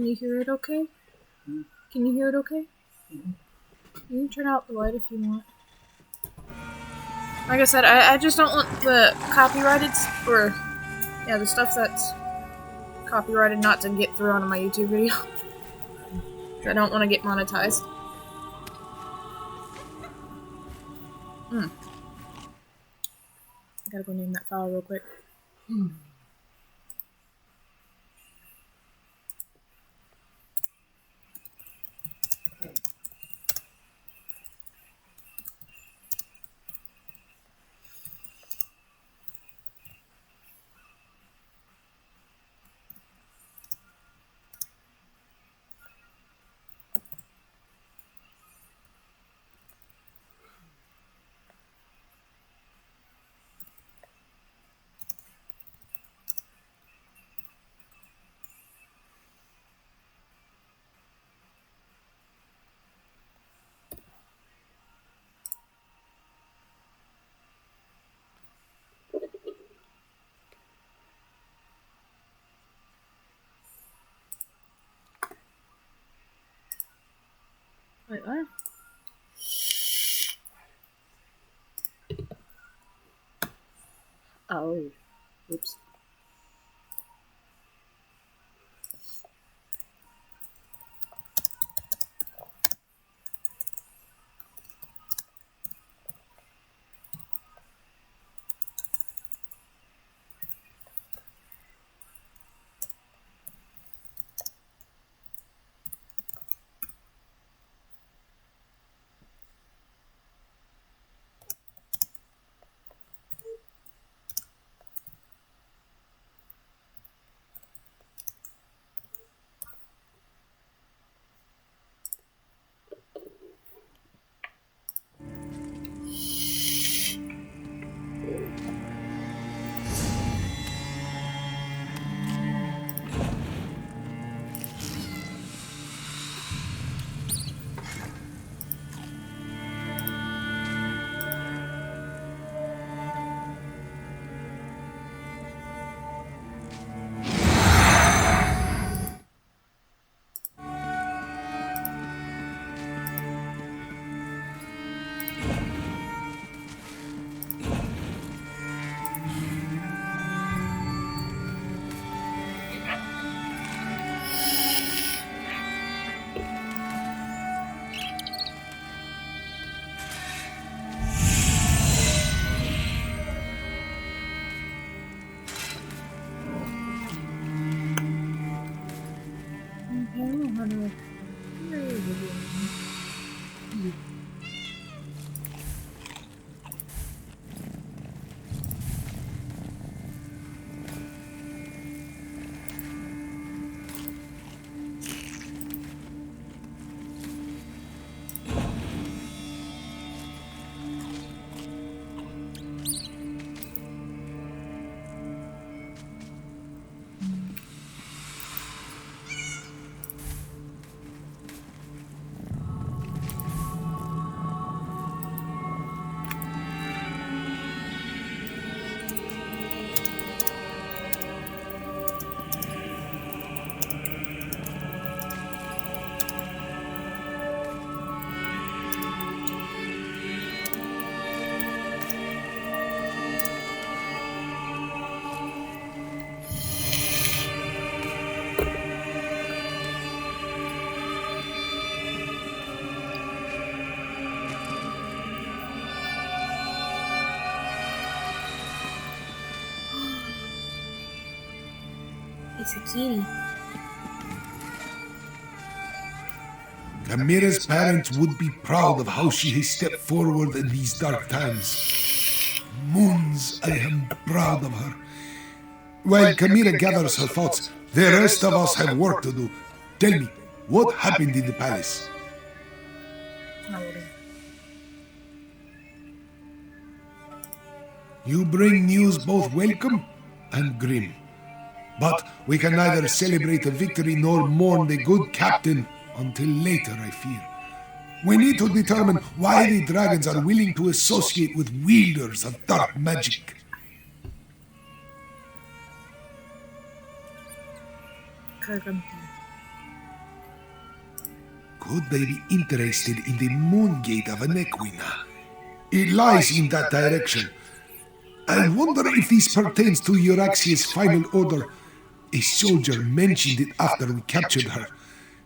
Can you hear it okay? Can you hear it okay? You can turn out the light if you want. Like I said, I just don't want the copyrighted, the stuff that's copyrighted not to get through onto my YouTube video. I don't want to get monetized. I gotta go name that file real quick. Wait, what? Oh. Oops. It's a kitty. Amira's parents would be proud of how she has stepped forward in these dark times. Moons, I am proud of her. While Kamira gathers her thoughts, the rest of us have work to do. Tell me, what happened in the palace? You bring news both welcome and grim. But we can neither celebrate a victory nor mourn the good captain until later, I fear. We need to determine why the dragons are willing to associate with wielders of dark magic. Could they be interested in the moon gate of Anequina? It lies in that direction. I wonder if this pertains to Euraxia's final order. A soldier mentioned it after we captured her,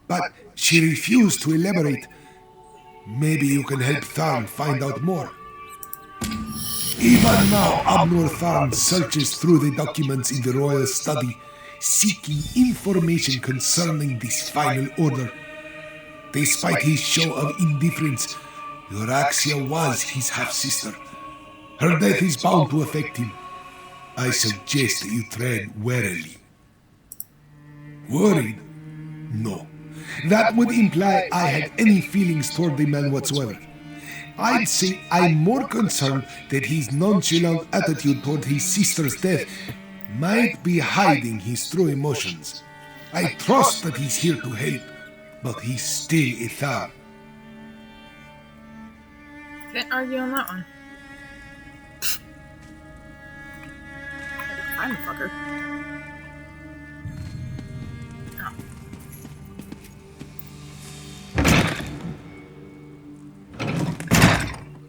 but she refused to elaborate. Maybe you can help Tharn find out more. Even now, Abnor Tharn searches through the documents in the royal study, seeking information concerning this final order. Despite his show of indifference, Euraxia was his half-sister. Her death is bound to affect him. I suggest that you tread warily. Worried? No. That would imply I had any feelings toward the man whatsoever. I'd say I'm more concerned that his nonchalant attitude toward his sister's death might be hiding his true emotions. I trust that he's here to help, but he's still a Thar. Can't argue on that one. I'm a fucker.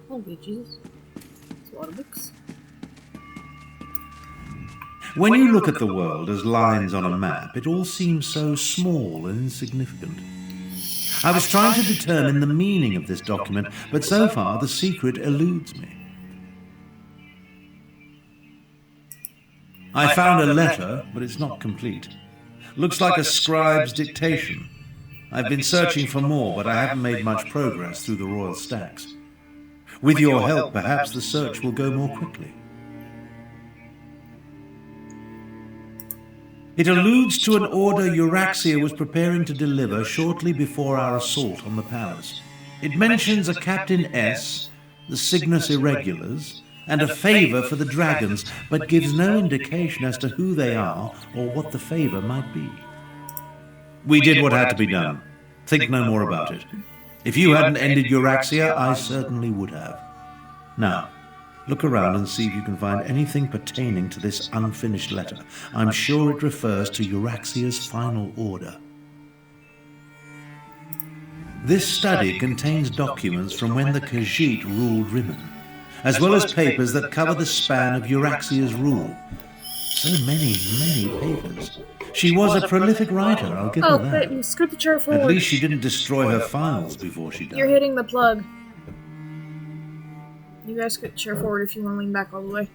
Holy Jesus. That's a lot of books. When you look at the world as lines on a map, it all seems so small and insignificant. I was trying to determine the meaning of this document, but so far the secret eludes me. I found a letter, but it's not complete. Looks like a scribe's dictation. I've been searching for more, but I haven't made much progress through the royal stacks. With your help, perhaps the search will go more quickly. It alludes to an order Euraxia was preparing to deliver shortly before our assault on the palace. It mentions a Captain S, the Cygnus Irregulars, and a favor for the dragons, but gives no indication as to who they are or what the favor might be. We did what had to be done. Think no more about it. If you hadn't ended Euraxia, I certainly would have. Now, look around and see if you can find anything pertaining to this unfinished letter. I'm sure it refers to Euraxia's final order. This study contains documents from when the Khajiit ruled Rimmon, as well as papers that cover the span of Euraxia's rule. So many papers. She was a prolific writer, I'll give her that. Oh, but you screwed the chair forward. At least she didn't destroy her files before she died. You're hitting the plug. You guys could chair forward if you want to lean back all the way.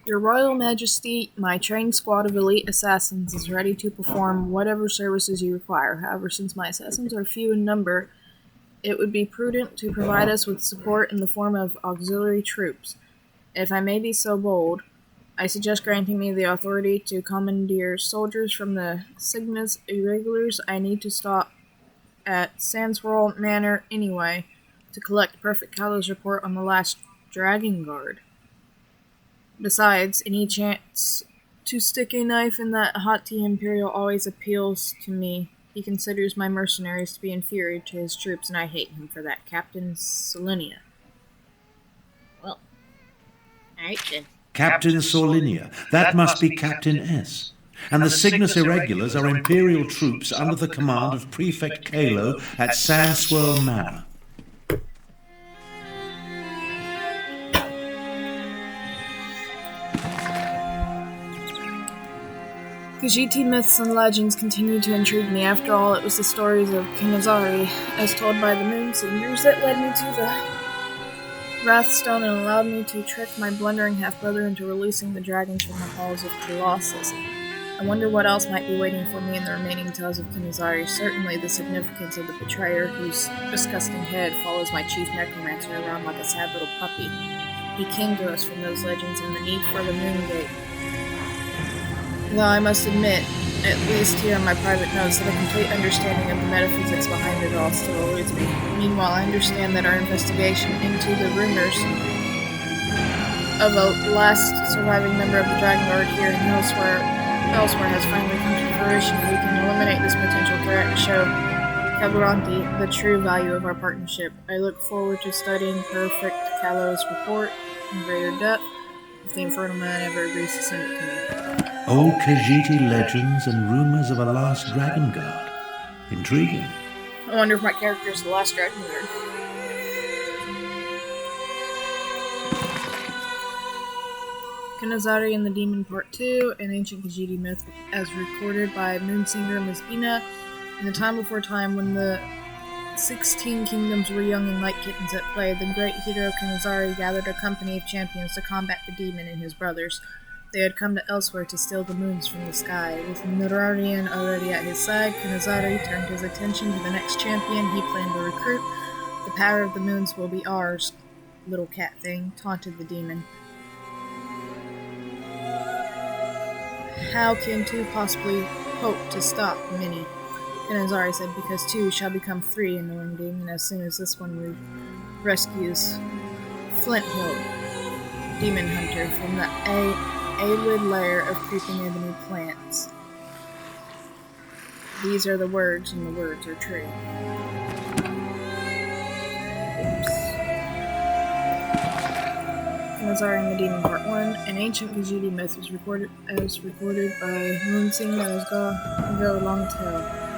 Your Royal Majesty, my trained squad of elite assassins is ready to perform whatever services you require. However, since my assassins are few in number, it would be prudent to provide us with support in the form of auxiliary troops. If I may be so bold, I suggest granting me the authority to commandeer soldiers from the Cygnus Irregulars. I need to stop at Sandswirl Manor anyway to collect Perfect Callow's report on the last Dragon Guard. Besides, any chance to stick a knife in that haughty Imperial always appeals to me. He considers my mercenaries to be inferior to his troops, and I hate him for that. Captain Solinia. Well, alright then. Captain Solinia. That must be Captain S. And the Cygnus Irregulars are Imperial troops under the command of Prefect Kalo at Sandswirl Manor. Khajiit myths and legends continue to intrigue me. After all, it was the stories of Kinazari, as told by the Moon Singers, that led me to the Wrathstone and allowed me to trick my blundering half-brother into releasing the dragons from the halls of Colossus. I wonder what else might be waiting for me in the remaining tales of Kinazari. Certainly the significance of the betrayer whose disgusting head follows my chief necromancer around like a sad little puppy. He came to us from those legends and the need for the Moon Gate. Though I must admit, at least here in my private notes, that a complete understanding of the metaphysics behind it all still eludes me. Meanwhile, I understand that our investigation into the rumors of a last surviving member of the Dragon Guard here in Elsweyr has finally come to fruition. We can eliminate this potential threat and show Cabaranti, the true value of our partnership. I look forward to studying Perfect Callow's report in greater depth, if the Infernal Man ever agrees to send it to me. Old Khajiiti legends and rumors of a last dragon guard. Intriguing. I wonder if my character is the last dragon guard. Kanazari and the Demon Part 2, an ancient Khajiiti myth as recorded by Moonsinger Masbina. In the time before time, when the 16 kingdoms were young and like kittens at play, the great hero Kanazari gathered a company of champions to combat the demon and his brothers. They had come to Elsweyr to steal the moons from the sky. With Nurarian already at his side, Kanazari turned his attention to the next champion he planned to recruit. The power of the moons will be ours, little cat thing, taunted the demon. How can two possibly hope to stop many? Kanazari said, because two shall become three, annoying demon, as soon as this one rescues Flint Hill, demon hunter, from the Aelid lair of creeping ebony plants. These are the words, and the words are true. Kanazari and the Demon Part 1, an ancient Khajiiti myth was recorded by Moonsinger as Go Longtail.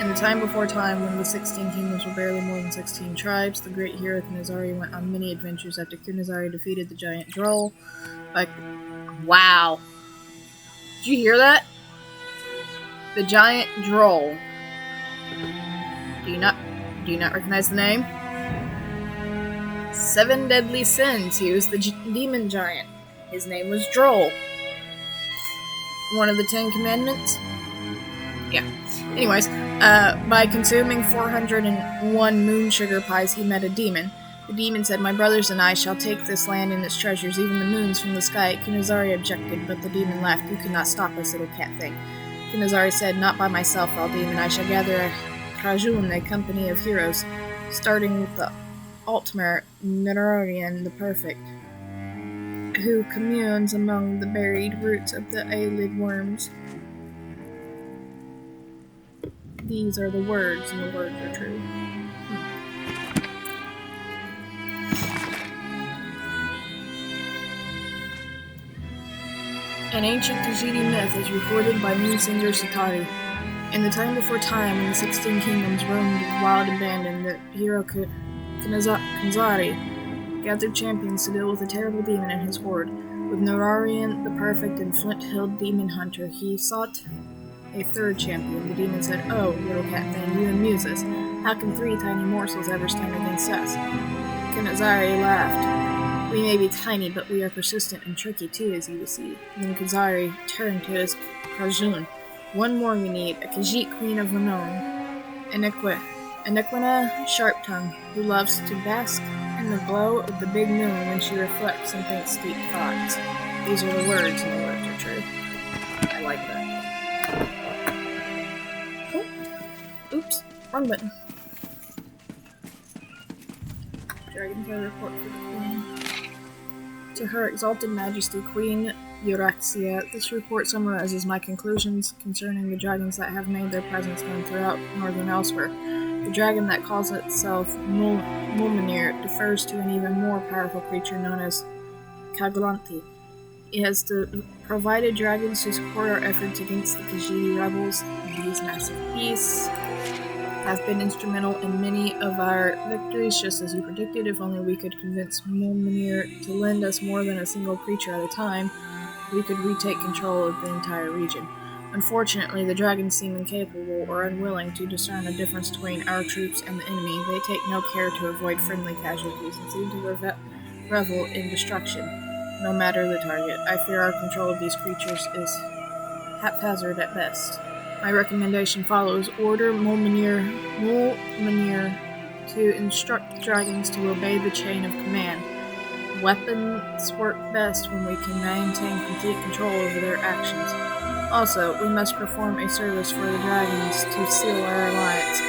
In the time before time, when the 16 kingdoms were barely more than 16 tribes, the great hero Kanazari went on many adventures after Kanazari defeated the giant Droll. Wow. Did you hear that? The giant Droll. Do you not recognize the name? 7 deadly sins. He was the demon giant. His name was Droll. One of the 10 commandments? Yeah. Anyways, by consuming 401 moon sugar pies, he met a demon. The demon said, "My brothers and I shall take this land and its treasures, even the moons from the sky." Kanazari objected, but the demon laughed. "You cannot stop us, little cat thing." Kanazari said, "Not by myself, foul demon. I shall gather a Krajun, a company of heroes, starting with the Altmer Nerorian the Perfect, who communes among the buried roots of the Aelid worms. These are the words, and the words are true." An ancient Khajiiti myth is recorded by Moonsinger Satari. In the time before time, when the 16 kingdoms roamed wild and abandoned, the hero Kanazari gathered champions to deal with a terrible demon and his horde. With Norarian, the Perfect, and Flint-Hill Demon Hunter, he sought a third champion. The demon said, "Oh, little cat thing, you amuse us. How can 3 tiny morsels ever stand against us?" Kanazari laughed. "We may be tiny, but we are persistent and tricky too, as you will see." Then Kanazari turned to his Krajun. "One more we need, a Khajiit queen of renown, Aniquina Sharptongue, who loves to bask in the glow of the big moon when she reflects and thinks deep thoughts. These are the words, and the words are true." I like that. Oh. Oops, wrong button. Dragonfly report for the Queen. To Her Exalted Majesty, Queen Euraxia, this report summarizes my conclusions concerning the dragons that have made their presence known throughout northern Elsweyr. The dragon that calls itself Mulminir refers to an even more powerful creature known as Kaglanti. It has provided dragons to support our efforts against the Khajiiti rebels. These massive beasts have been instrumental in many of our victories, just as you predicted. If only we could convince Mulminir to lend us more than a single creature at a time, we could retake control of the entire region. Unfortunately, the dragons seem incapable or unwilling to discern a difference between our troops and the enemy. They take no care to avoid friendly casualties and seem to revel in destruction, no matter the target. I fear our control of these creatures is haphazard at best. My recommendation follows: order Mulminir to instruct the dragons to obey the chain of command. Weapons work best when we can maintain complete control over their actions. Also, we must perform a service for the dragons to seal our alliance.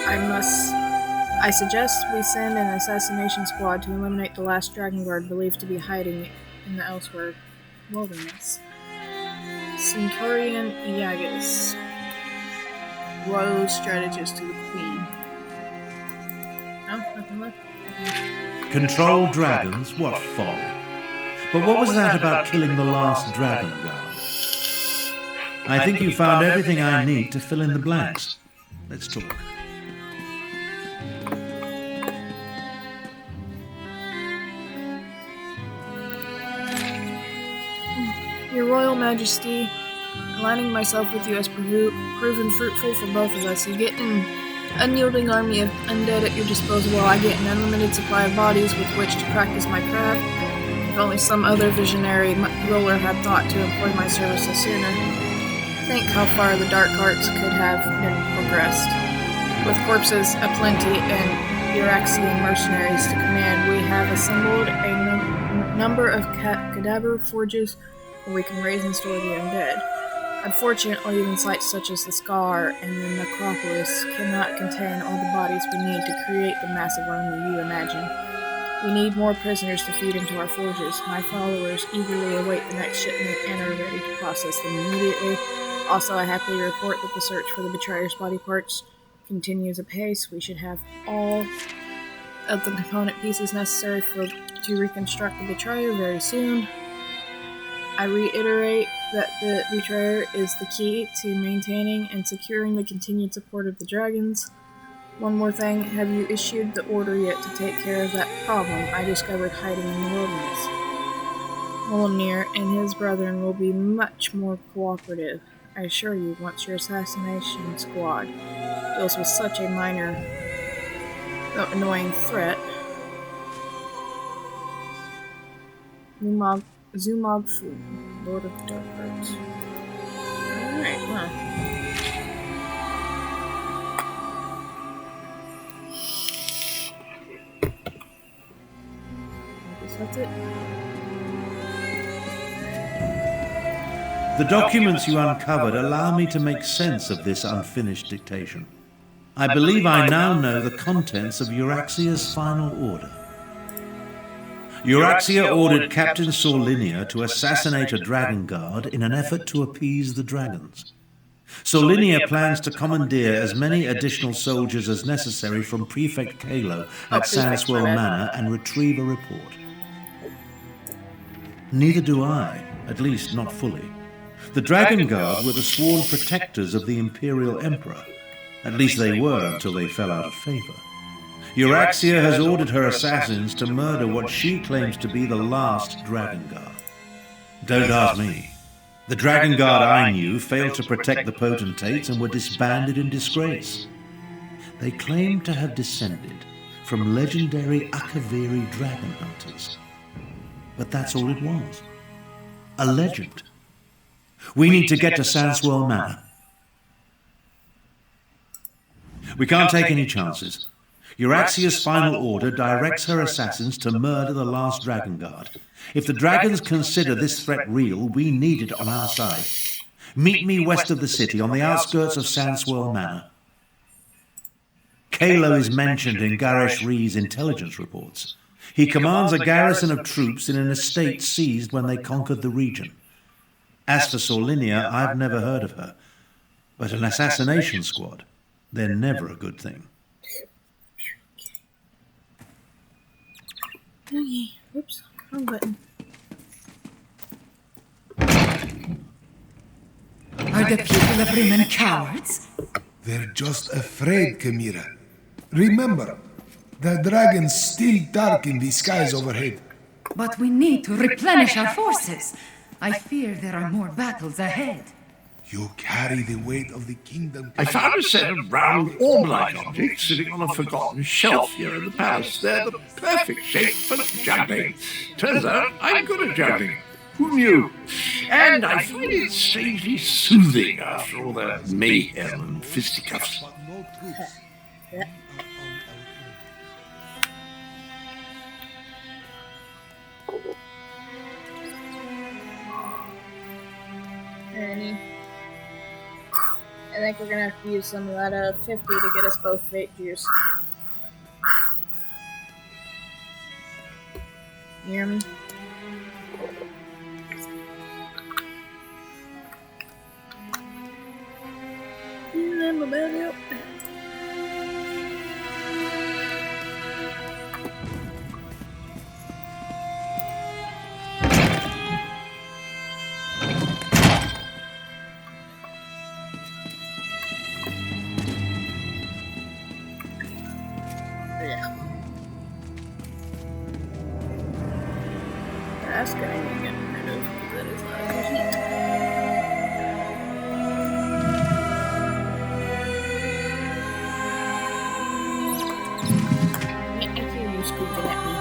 I suggest we send an assassination squad to eliminate the last dragon guard believed to be hiding in the Elsweyr wilderness. Centurion Iagus, Royal Strategist to the Queen. No? Nothing left? Control dragons? What folly. But what was that about killing the last dragon guard? I think you found everything I need to fill in the blanks. Let's talk. Your Royal Majesty, aligning myself with you has proven fruitful for both of us. You get an unyielding army of undead at your disposal while I get an unlimited supply of bodies with which to practice my craft. If only some other visionary ruler had thought to employ my services sooner. Think how far the Dark Arts could have been progressed. With corpses aplenty and Euraxian mercenaries to command, we have assembled a number of cadaver forges where we can raise and store the undead. Unfortunately, even sites such as the Scar and the Necropolis cannot contain all the bodies we need to create the massive army you imagine. We need more prisoners to feed into our forges. My followers eagerly await the next shipment and are ready to process them immediately. Also, I happily report that the search for the Betrayer's body parts continues apace. We should have all of the component pieces necessary to reconstruct the Betrayer very soon. I reiterate that the Betrayer is the key to maintaining and securing the continued support of the dragons. One more thing, have you issued the order yet to take care of that problem I discovered hiding in the wilderness? Mjolnir and his brethren will be much more cooperative. I assure you, once your assassination squad deals with such a minor, though annoying threat, Zumog Fu, Lord of the Dark Arts. Alright, well. I guess that's it. The documents you uncovered allow me to make sense of this unfinished dictation. I believe I now know the contents of Euraxia's final order. Euraxia ordered Captain Sorlinia to assassinate a dragon guard in an effort to appease the dragons. Sorlinia plans to commandeer as many additional soldiers as necessary from Prefect Kalo at Sandswell Manor and retrieve a report. Neither do I, at least not fully. The Dragon Guard were the sworn protectors of the Imperial Emperor. At least they were until they fell out of favor. Euraxia has ordered her assassins to murder what she claims to be the last Dragon Guard. Don't ask me. The Dragon Guard I knew failed to protect the potentates and were disbanded in disgrace. They claim to have descended from legendary Akaviri dragon hunters. But that's all it was. A legend. We need to get to Sandswell Manor. We can't take any chances. Euraxia's final order directs her assassins to murder the last Dragon Guard. If the dragons consider this threat real, we need it on our side. Meet me west of the city, on the outskirts of Sandswell Manor. Kalo is mentioned in Garesh Ree's intelligence reports. He commands a garrison of troops in an estate seized when they conquered the region. As for Sorlinia, I've never heard of her. But an assassination squad, they're never a good thing. Okay, whoops, wrong button. Are the people of Bremen cowards? They're just afraid, Chimera. Remember, the dragons still darken the skies overhead. But we need to replenish our forces. I fear there are more battles ahead. You carry the weight of the kingdom. I found a set of round orb-like objects sitting on a forgotten shelf here in the palace. They're the perfect shape for jumping. Turns out I'm good at jumping. Who knew? And I find it strangely soothing after all the mayhem and fisticuffs. Ernie. I think we're gonna have to use some of that 50 to get us both fate juice. You hear me? task I need to get rid of, because that is not a good heat. I hear you squeaking at me.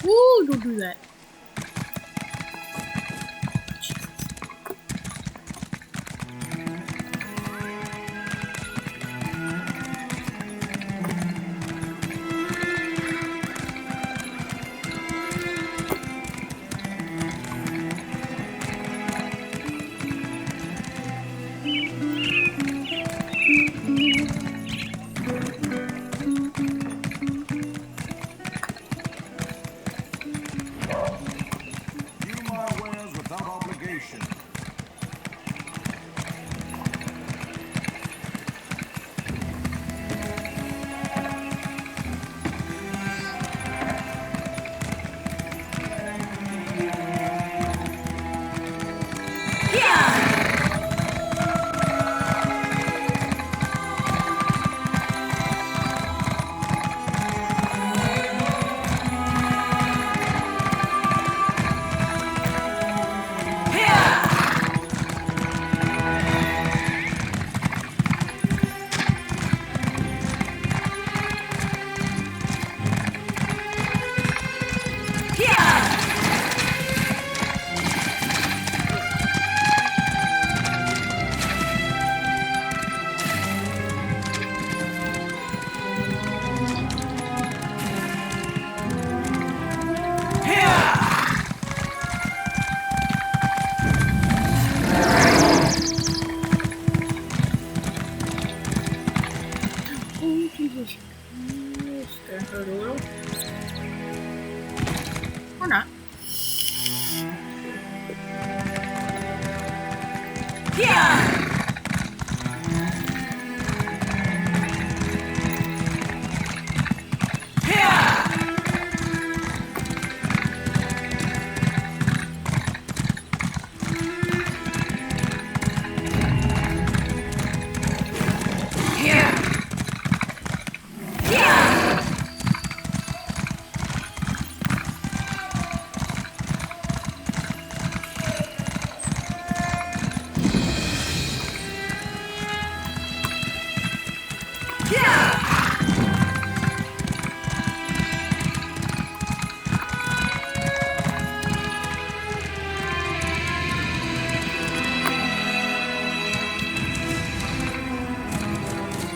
Woo, don't do that. Or not.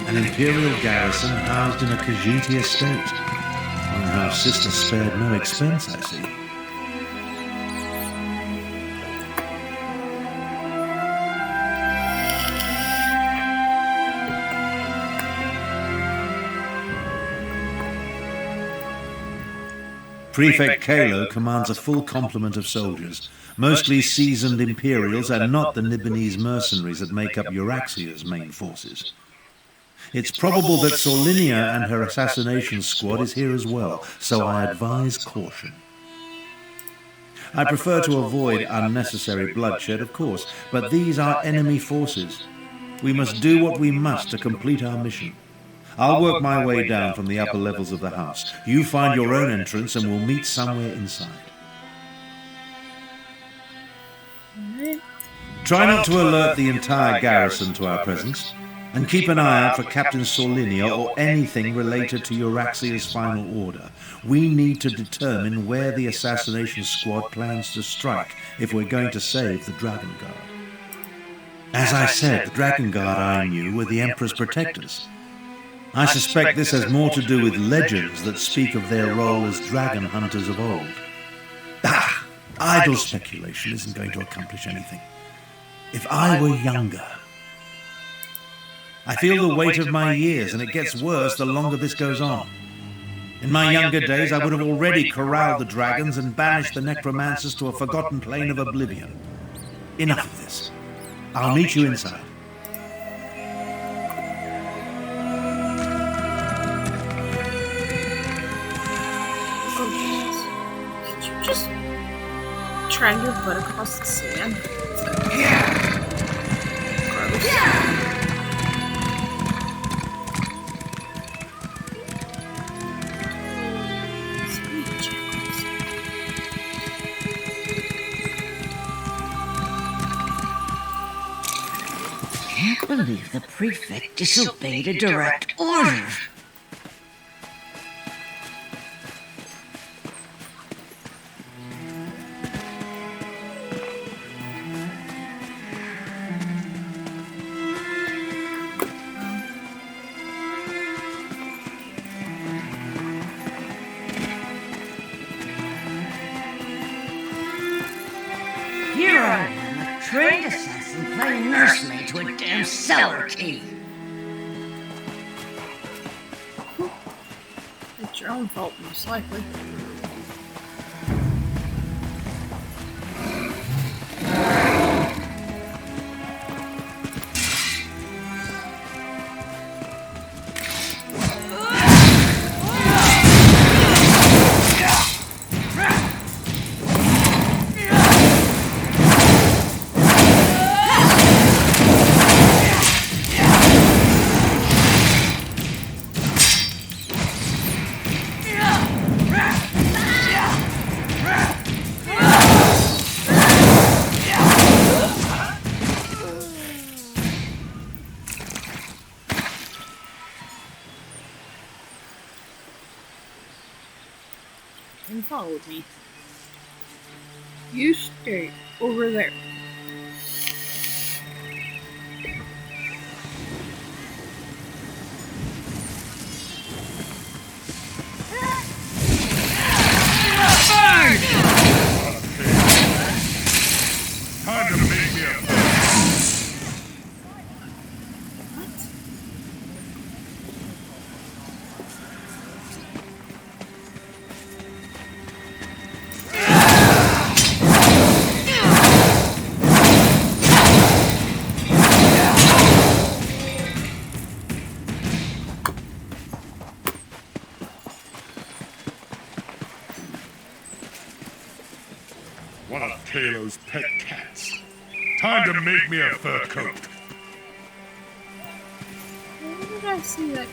An imperial garrison housed in a Khajiiti estate. And her sister spared no expense, I see. Prefect Kalo commands a full complement of soldiers, mostly seasoned Imperials and not the Nibonese mercenaries that make up Euraxia's main forces. It's probable that Solinia and her assassination squad is here as well, so I advise caution. I prefer to avoid unnecessary bloodshed, of course, but these are enemy forces. We must do what we must to complete our mission. I'll work my way down from the upper levels of the house. You find your own entrance and we'll meet somewhere inside. Try not to alert the entire garrison to our presence, and keep an eye out for Captain Solinia or anything related to Euraxia's final order. We need to determine where the assassination squad plans to strike if we're going to save the Dragon Guard. As I said, the Dragon Guard I knew were the Emperor's protectors. I suspect this has more to do with legends that speak of their role as dragon hunters of old. Idle speculation isn't going to accomplish anything. If I were younger... I feel the weight of my years, and it gets worse the longer this goes on. In my younger days, I would have already corralled the dragons and banished the necromancers to a forgotten plane of oblivion. Enough of this. I'll meet you inside. drag your foot across the sand. Can't believe the prefect disobeyed a direct order. Here I am, a trained assassin playing nursemaid to a damn cellar key. It's your own fault, most likely. And follow me. You stay over there. Time to make me a one of Kalo's pet cats. Time to make me a fur coat. Where did I see that?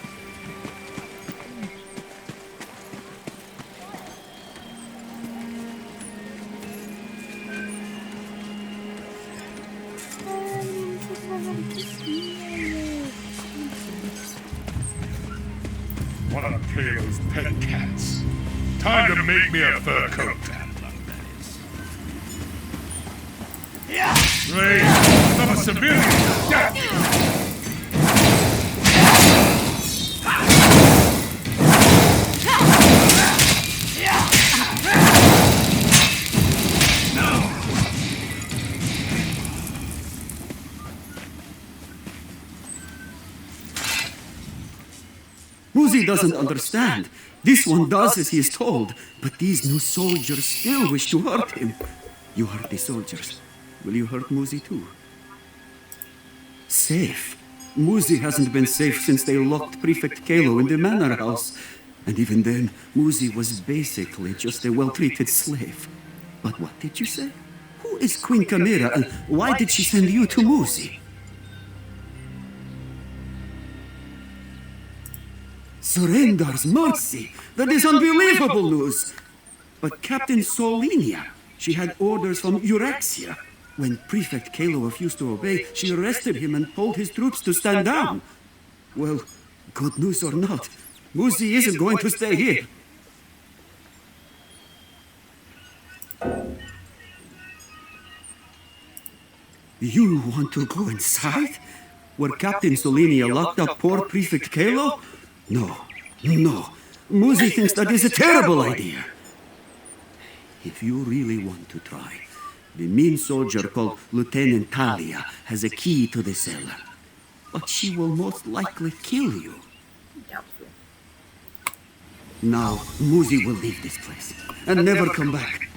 One of Kalo's pet cats. Time to make me a fur coat. Raise of a civilian. Muzi doesn't understand. This one does as he is told, but these new soldiers still wish to hurt him. You hurt the soldiers. Will you hurt Muzi too? Safe? Muzi hasn't been safe since they locked Prefect Kalo in the manor house. And even then, Muzi was basically just a well-treated slave. But what did you say? Who is Queen Chimera and why did she send you to Muzi? Surrender's mercy! That is unbelievable news! But Captain Solinia, she had orders from Euraxia. When Prefect Kalo refused to obey, she arrested him and told his troops to stand down. Well, good news or not, Muzi isn't going to stay here. You want to go inside? Where Captain Solinia locked up poor Prefect Kalo? No. Muzi thinks that is a terrible idea. If you really want to try, the mean soldier called Lieutenant Talia has a key to the cellar. But she will most likely kill you. Doubtful. Now, Muzi will leave this place and never come back.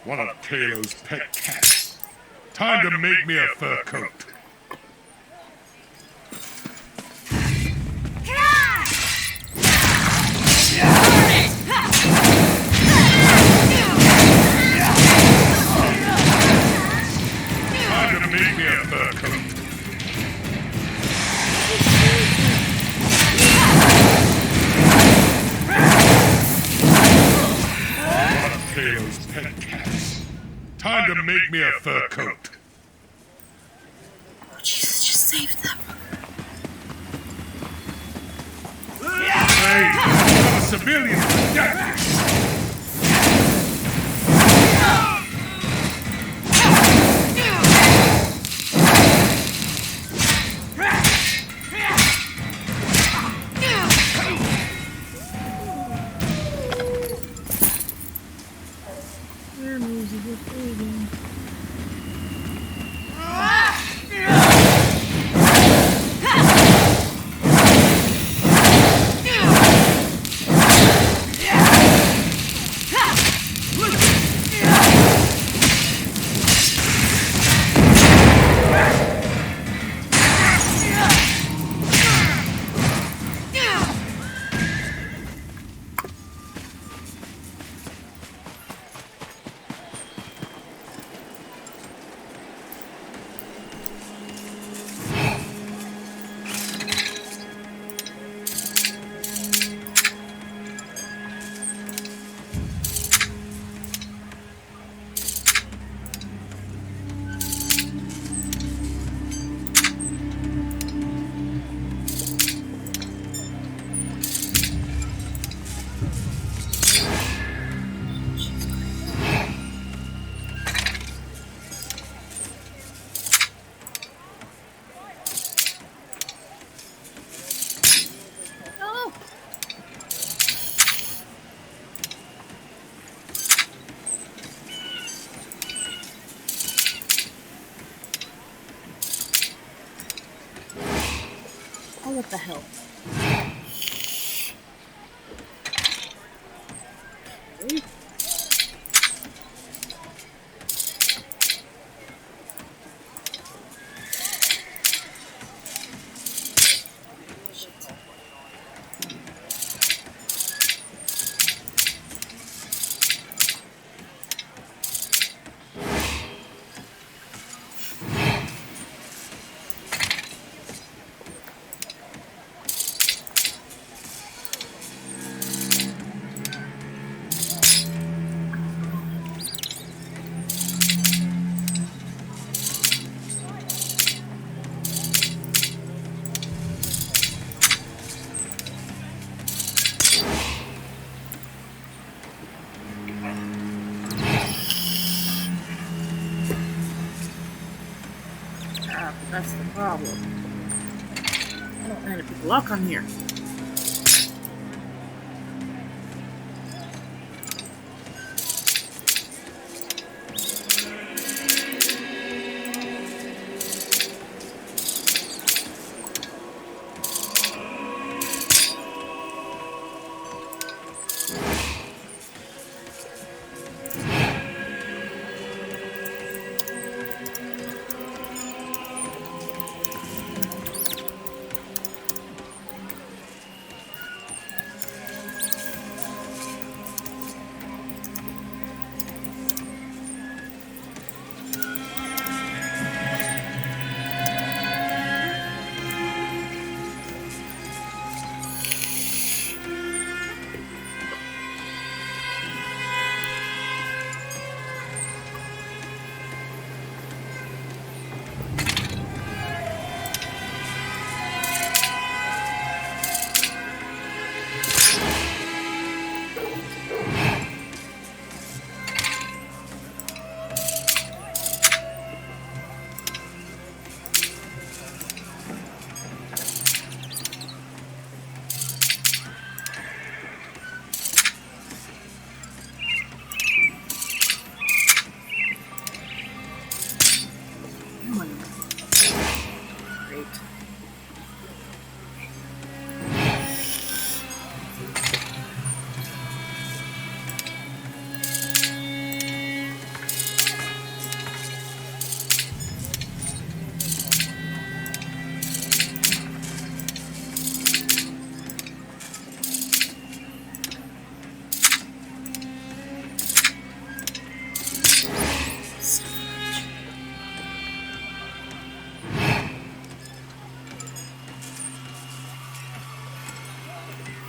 One of Kalo's pet cats. Time to make me a fur coat. Time to make me a fur coat. One of Kalo's pet cats. Time to make me a fur coat. Oh, Jesus, just save them. Hey, I'm a civilian. Yeah. Their music is fading. Oh, what the hell? Okay. That's the problem. I don't have any luck on here.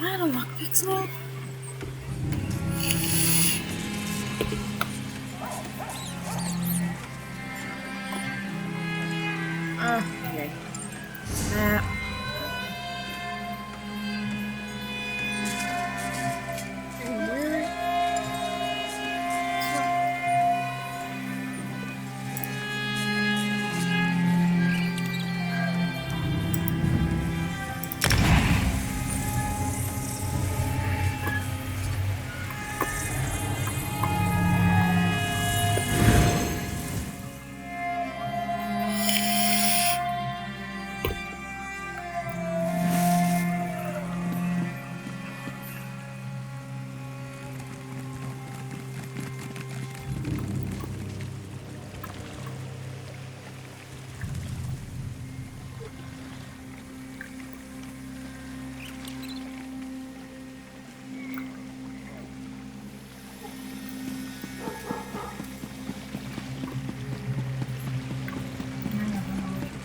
Am I out of lockpicks now? Okay. Map.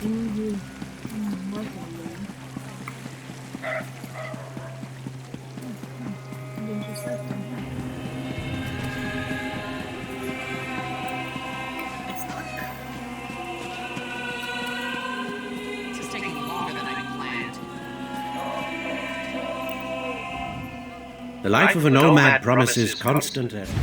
This is taking longer than I planned. The life of a nomad promises constant effort.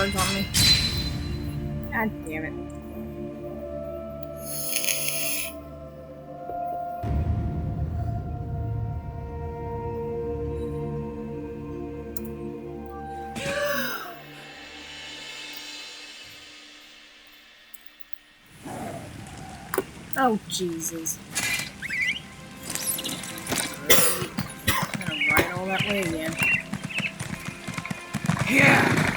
On me. God damn it. Oh, Jesus. I'm gonna ride all that way again. Here!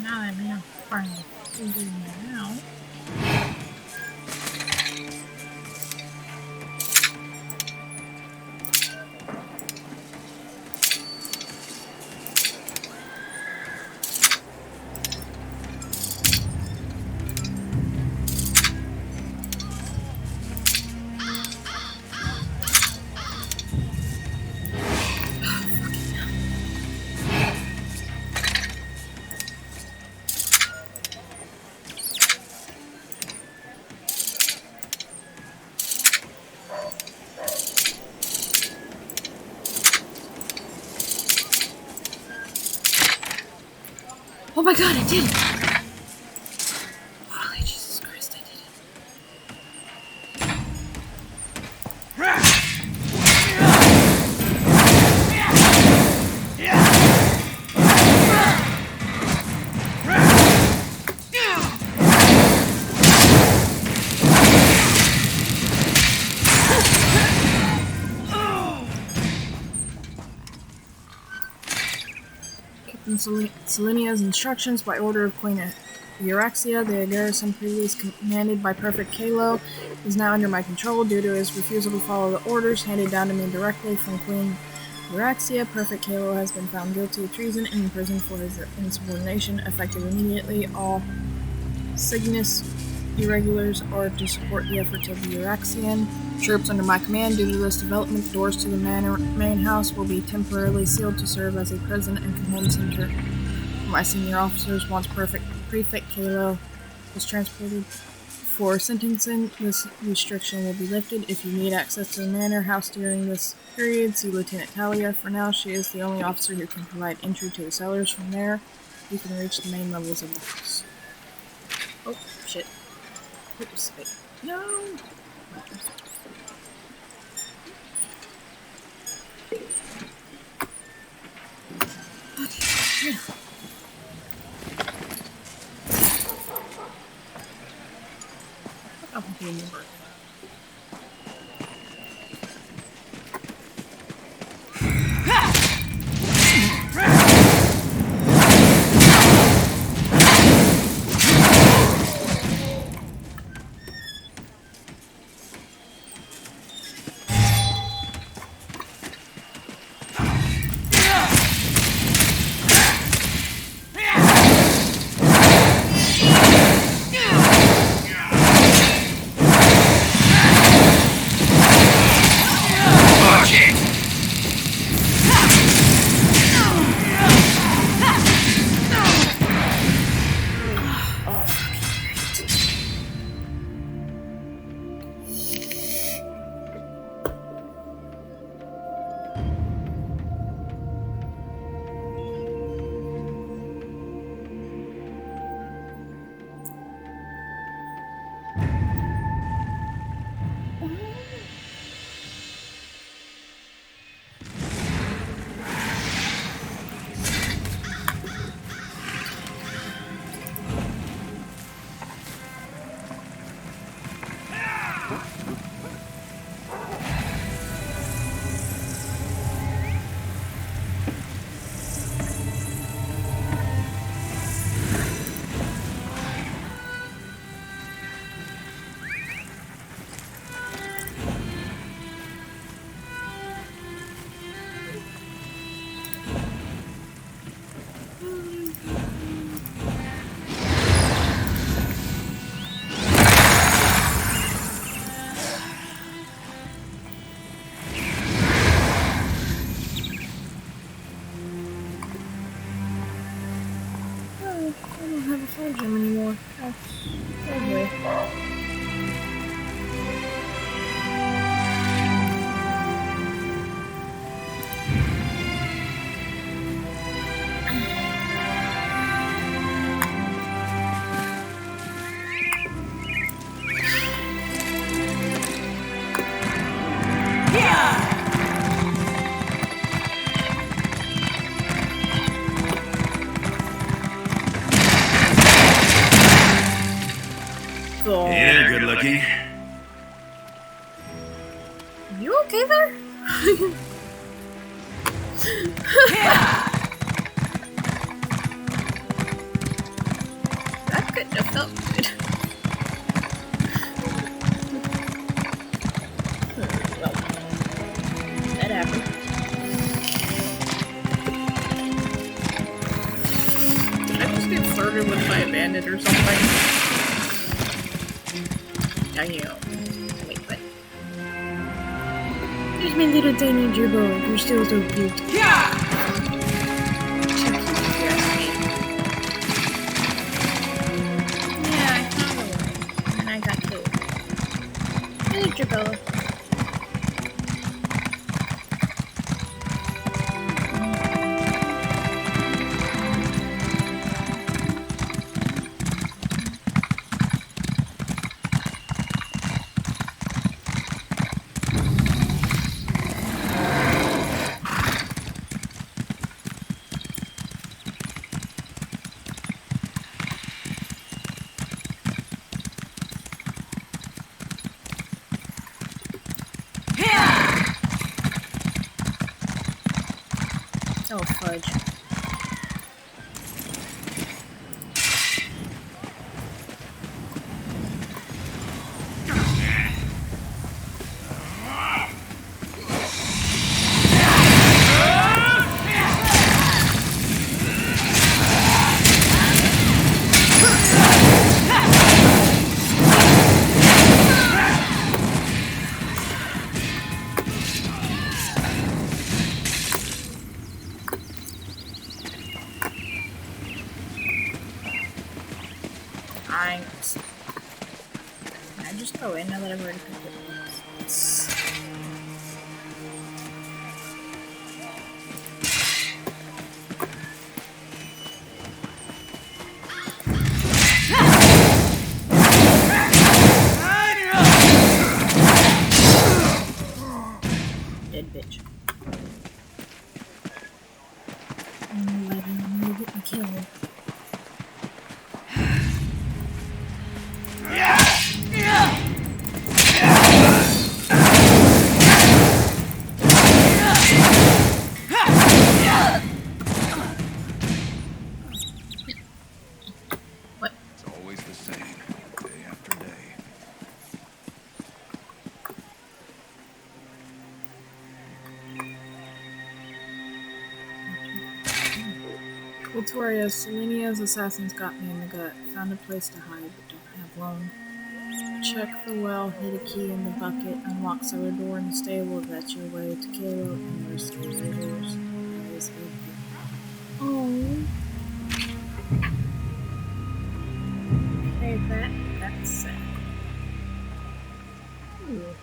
Now I'm gonna finally figure it out. Oh my god, I did it! Holy Jesus Christ, I did it. Captain Selenia's instructions by order of Queen Euraxia, the garrison previously commanded by Perfect Kalo, is now under my control due to his refusal to follow the orders handed down to me directly from Queen Euraxia. Perfect Kalo has been found guilty of treason and imprisoned for his insubordination, effective immediately. All Cygnus irregulars are to support the efforts of the Euraxian troops under my command. Due to this development, doors to the main house will be temporarily sealed to serve as a prison and command center for my senior officers. Once Prefect Kalo is transported for sentencing, this restriction will be lifted. If you need access to the manor house during this period, see Lieutenant Talia. For now, she is the only officer who can provide entry to the cellars. From there, you can reach the main levels of the house. Oh, shit. Oops, wait. No! Okay, now. I'll be in your birth. You okay there? That couldn't have felt good. Well, that happened. Did I just get flirted with by a bandit or something? Damn. Wait, what? There's my little tiny gerbil. You're still so cute. Yeah! Yeah, I found a one. And I got killed. Hey, gerbil. Oh, fudge. Can I just go in now that I've already picked it up? Dead bitch. I'm gonna get me killed. Victorious, Selenia's assassins got me in the gut. Found a place to hide, but don't have long. Check the well, hid a key in the bucket, unlock cellar door in the stable. That's your way to Kalo and the rest of the raiders. Oh. Okay, that's sad. Ooh.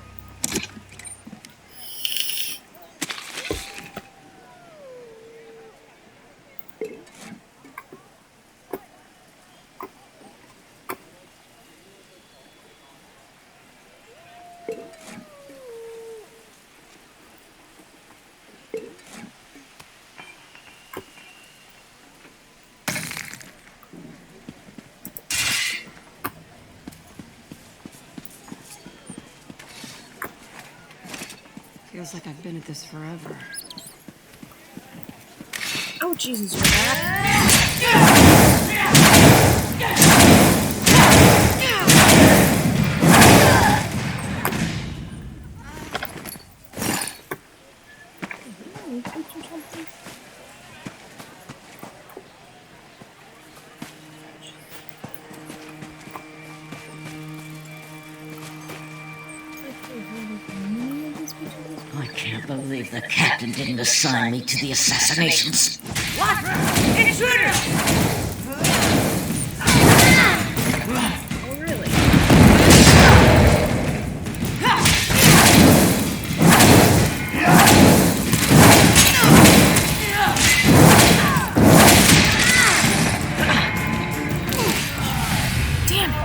Feels like I've been at this forever. Oh, Jesus, you're back. I can't believe the captain didn't assign me to the assassinations. What? Intruder! Oh, really? Damn it!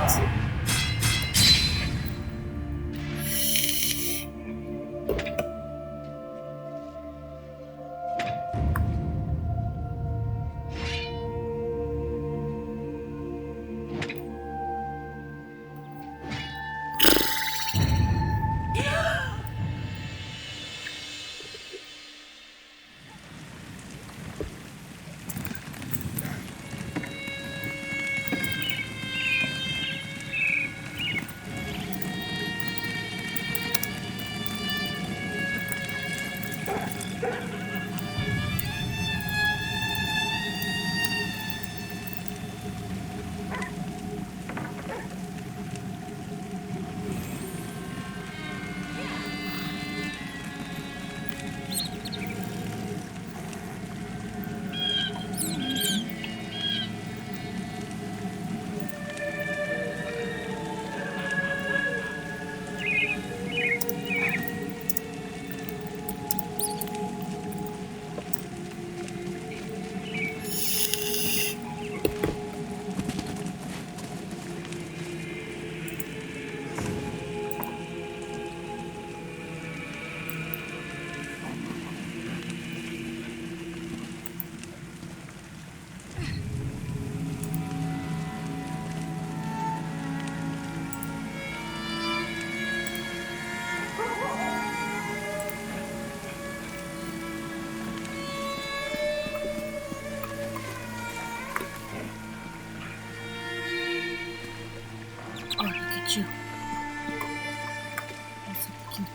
Oh, look at you. That's so cute.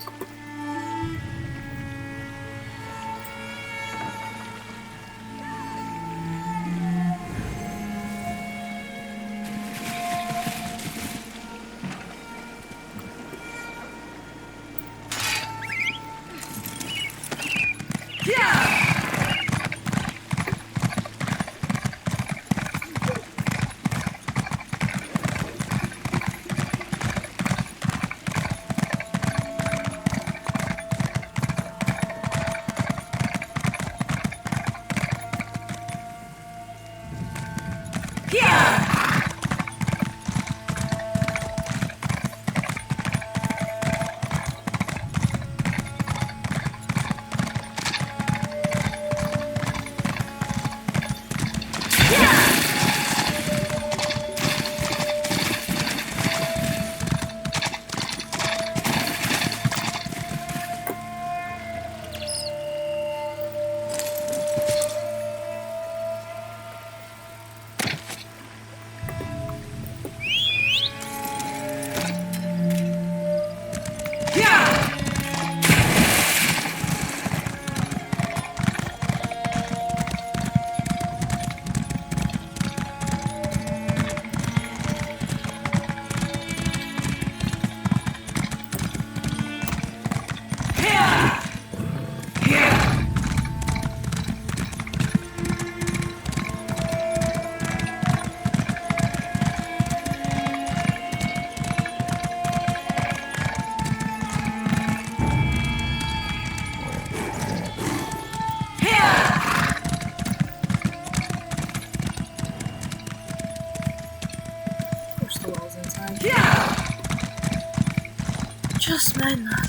Just my luck.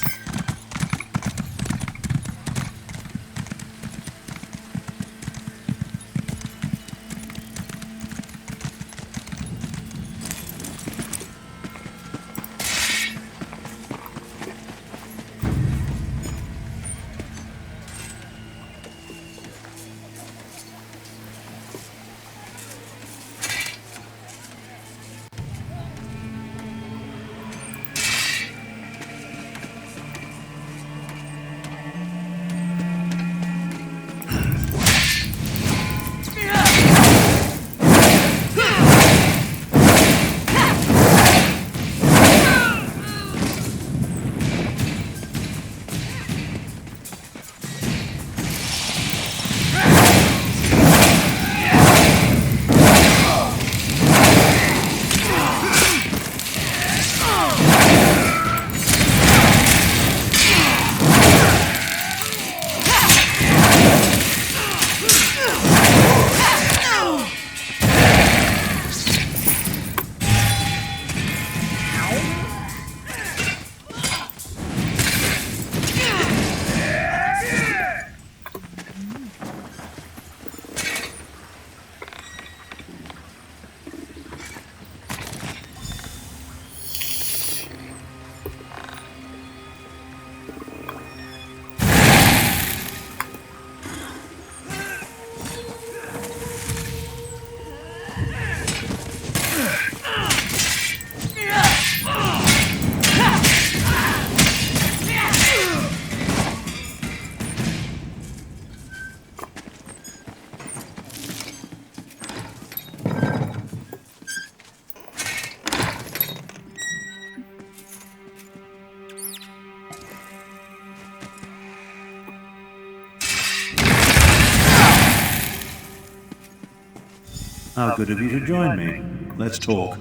How good of you to join me. Let's talk.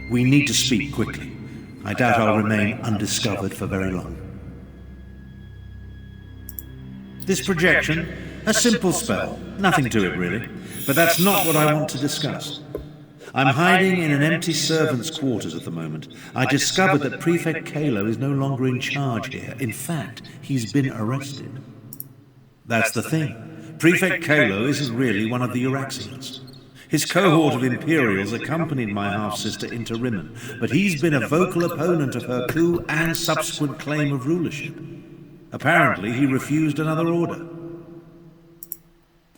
We need to speak quickly. I doubt I'll remain undiscovered for very long. This projection, a simple spell. Nothing to it, really. But that's not what I want to discuss. I'm hiding in an empty servant's quarters at the moment. I discovered that Prefect Kalo is no longer in charge here. In fact, he's been arrested. That's the thing. Prefect Kalo isn't really one of the Euraxians. His cohort of Imperials accompanied my half-sister into Rimmen, but he's been a vocal opponent of her coup and subsequent claim of rulership. Apparently, he refused another order.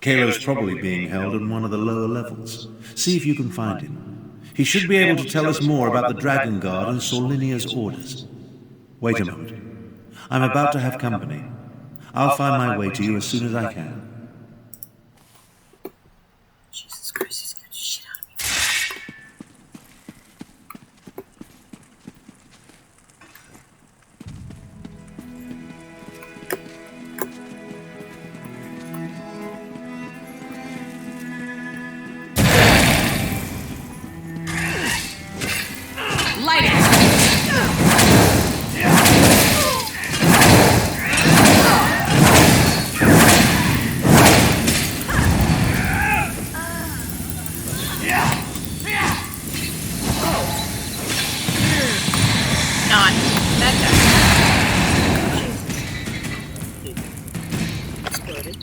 Kalo's probably being held in one of the lower levels. See if you can find him. He should be able to tell us more about the Dragon Guard and Solinia's orders. Wait a moment. I'm about to have company. I'll find my way to you as soon as I can. Jesus Christ, he's scared the shit out of me. Light it! Not that guy. Exploded.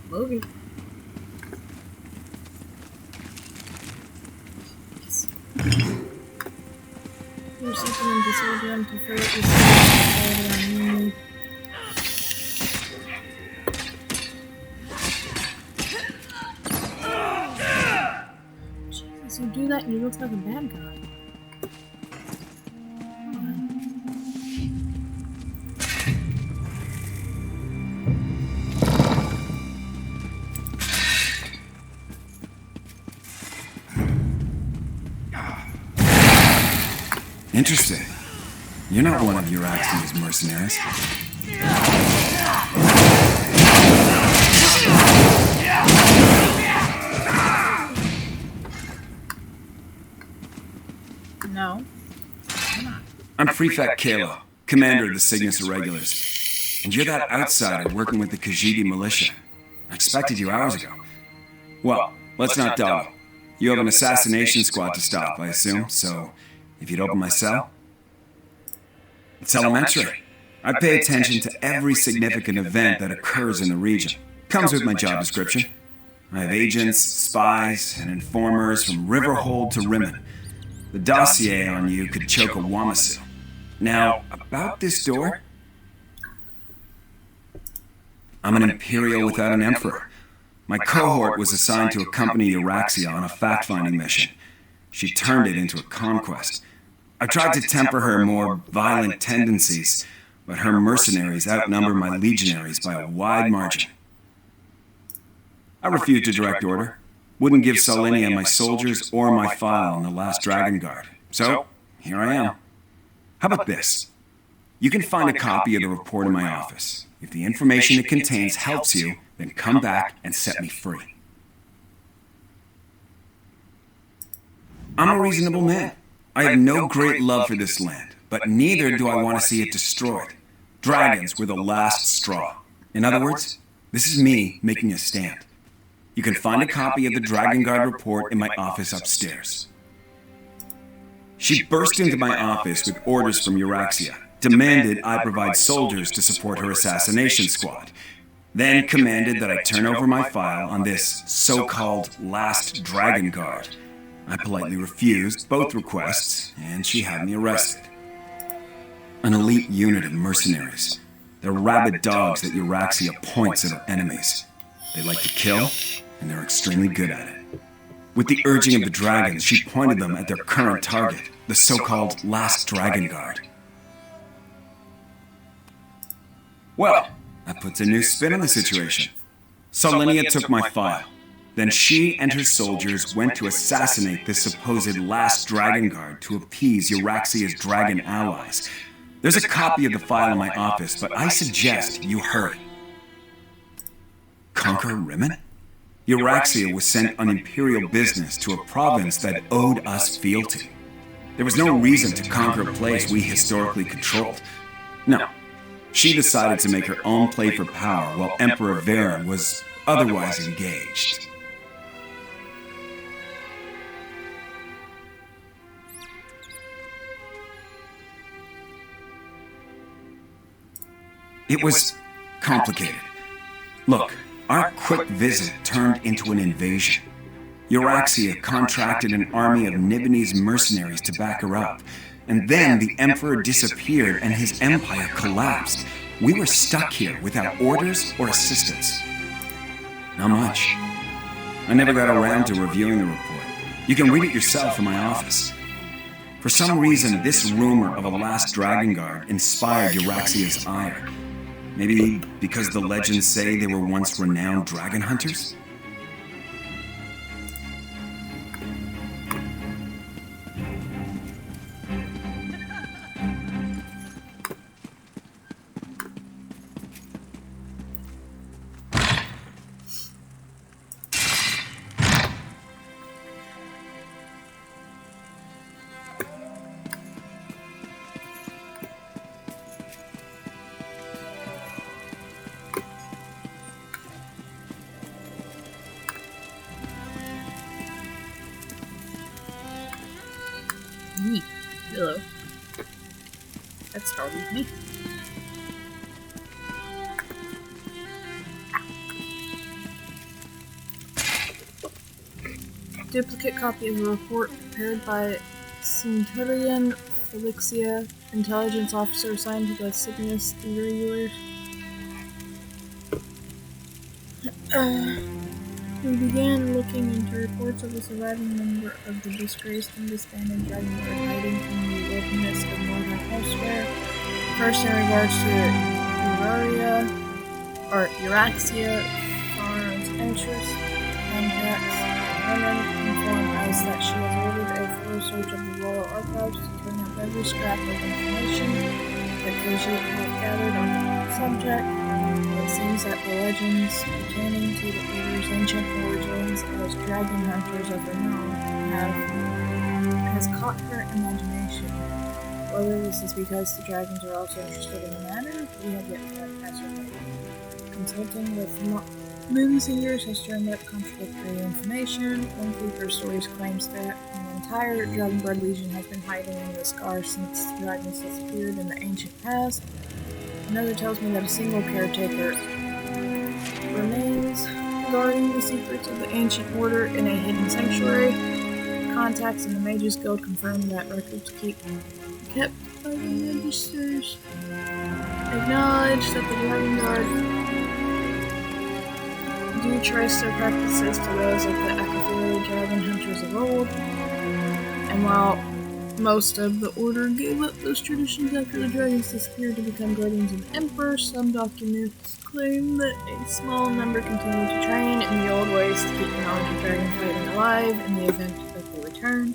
Movie. There's something in disorder and prefer what you say. Jesus, you do that and you look like a bad guy. Interesting. You're not one of Euraxia's mercenaries. No. I'm Prefect Kalo, commander of the Cygnus Irregulars. And you're that outsider working with the Khajiit militia. I expected you hours ago. Well, let's not dawdle. You have an assassination squad to stop, I assume, so if you'd open my cell? It's elementary. I pay attention to every significant event that occurs in the region. Comes with my job description. I have agents, spies, and informers from Riverhold to Rimmen. The dossier on you could choke a Wamasu. Now, about this door, I'm an Imperial without an Emperor. My cohort was assigned to accompany Euraxia on a fact-finding mission. She turned it into a conquest. I tried to temper her more violent tendencies, but her mercenaries outnumber my legionaries by a wide margin. I refused to direct order. Wouldn't give Solinia my soldiers or my file on the last Dragon Guard. So, here I am. How about this? You can find a copy of the report in my office. If the information it contains helps you, then come back and set me free. I'm a reasonable man. I have no great love for this land, but neither do I want to see it destroyed. Dragons were the last straw. In other words, this is me making a stand. You can find a copy of the Dragon Guard report in my office upstairs. She burst into my office with orders from Euraxia, demanded I provide soldiers to support her assassination squad, then commanded that I turn over my file on this so-called last Dragon Guard. I politely refused both requests, and she had me arrested. An elite unit of mercenaries. They're rabid dogs that Euraxia points at her enemies. They like to kill, and they're extremely good at it. With the urging of the dragons, she pointed them at their current target, the so-called last Dragon Guard. Well, that puts a new spin on the situation. Solinia took my file. Then she and her soldiers went to assassinate this supposed last Dragon Guard to appease Euraxia's dragon allies. There's a copy of the file in my office, but I suggest you hurry. Conquer Rimmon? Euraxia was sent on imperial business to a province that owed us fealty. There was no reason to conquer a place we historically controlled. No. She decided to make her own play for power while Emperor Varen was otherwise engaged. It was complicated. Look, our quick visit turned into an invasion. Euraxia contracted an army of Nibonese mercenaries to back her up. And then the Emperor disappeared and his empire collapsed. We were stuck here without orders or assistance. Not much. I never got around to reviewing the report. You can read it yourself in my office. For some reason, this rumor of a last Dragon Guard inspired Euraxia's ire. Maybe because the legends say they were once renowned dragon hunters? Neat. Hello. That startled me. Duplicate copy of a report prepared by Centurion Felixia, intelligence officer assigned to the Cygnus Irregulars. We began looking into reports of a surviving member of the disgraced and disbanded Dragon Guard hiding in the wilderness of northern Elsweyr. First, in regards to Euraxia, Farm's interest, contacts, women informed us that she has ordered a thorough search of the royal archives to turn up every scrap of information that Khajiit have gathered on the subject. It seems that the legends pertaining to the Order's ancient origins as dragon hunters of renown has caught her imagination. Whether this is because the dragons are also interested in the matter, we have yet to ascertain. Consulting with movie singers has turned up contradictory information. One creeper stories claims that an entire Dragon Guard Legion has been hiding in the scar since the dragons disappeared in the ancient past. Another tells me that a single caretaker remains guarding the secrets of the ancient order in a hidden sanctuary. Contacts in the Mages Guild confirm that records kept by the registers acknowledge that the Dragon Guard do trace their practices to those of the Akafiri dragon hunters of old. And while most of the Order gave up those traditions after the dragons disappeared to become guardians of the Emperor, some documents claim that a small number continue to train in the old ways to keep the knowledge of dragon fighting alive in the event that they return.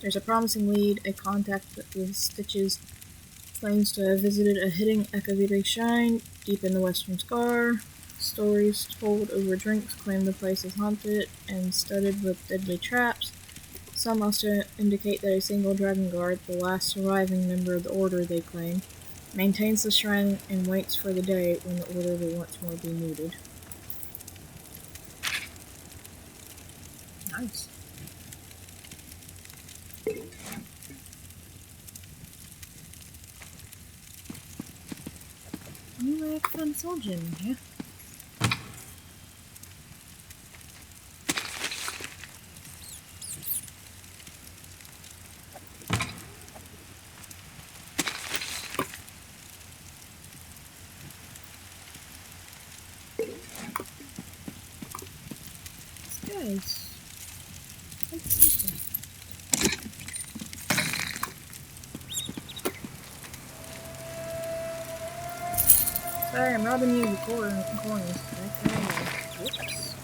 There's a promising lead. A contact with Stitches claims to have visited a hidden Akaviri shrine deep in the Western Scar. Stories told over drinks claim the place is haunted and studded with deadly traps. Some also indicate that a single Dragon Guard, the last surviving member of the Order they claim, maintains the shrine and waits for the day when the Order will once more be needed. Nice. You like fun soldier, yeah? Sorry, I'm robbing you of the coins. Whoops.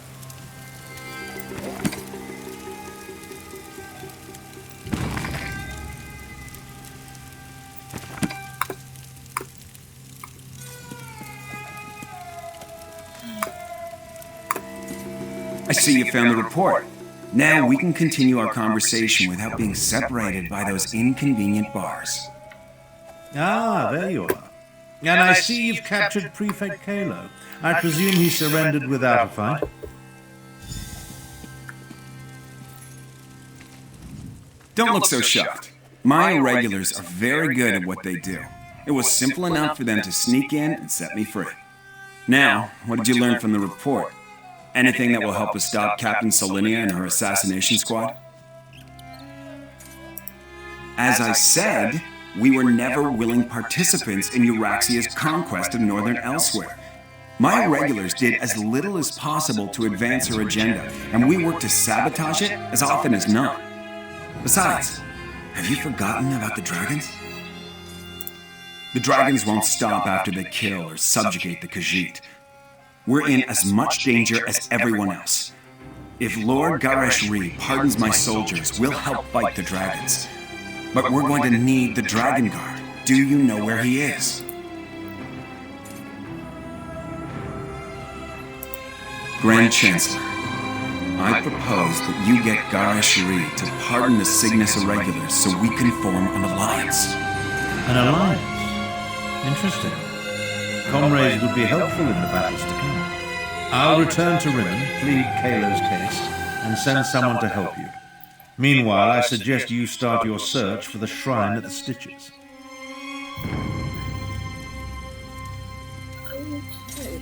I see you found the report. Now we can continue our conversation without being separated by those inconvenient bars. Ah, there you are. And I see you've captured Prefect Kalo. I presume he surrendered without a fight? Don't look so shocked. My irregulars are very good at what they do. It was simple enough for them to sneak in and set me free. Now, what did you learn from the report? Anything that will help us stop Captain Solinia and her assassination squad? As I said, we were never willing participants in Euraxia's conquest of northern Elsweyr. My irregulars did as little as possible to advance her agenda, and we worked to sabotage it as often as not. Besides, have you forgotten about the dragons? The dragons won't stop after they kill or subjugate the Khajiit. We're in as much danger as everyone else. If Lord Garesh-Ri pardons my soldiers, we'll help fight the dragons. But we're going to need the Dragon Guard. Do you know where he is? Grand Chancellor, I propose that you get Garesh-Ri to pardon the Cygnus Irregulars so we can form an alliance. An alliance? Interesting. Comrades would be helpful in the battles to come. I'll return to Rimmon, plead Kalo's case, and send someone to help you. Meanwhile, I suggest you start your search for the shrine at the Stitches. Okay.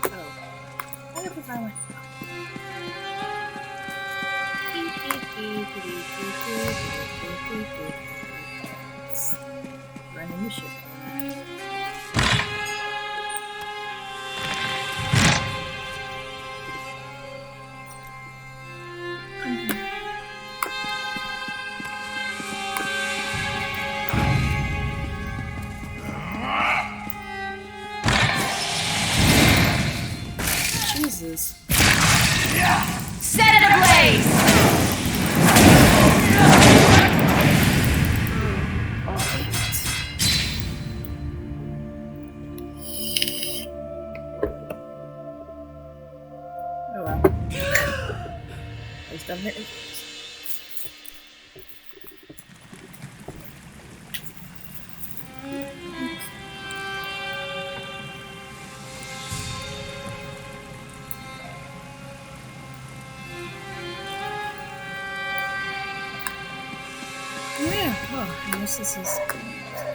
Oh. I have to find my running the ship. Jesus. Set it ablaze! Oh well. I was done there. Yeah, well, I guess this is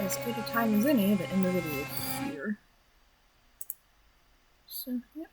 as good a time as any to end the video here. So, yeah.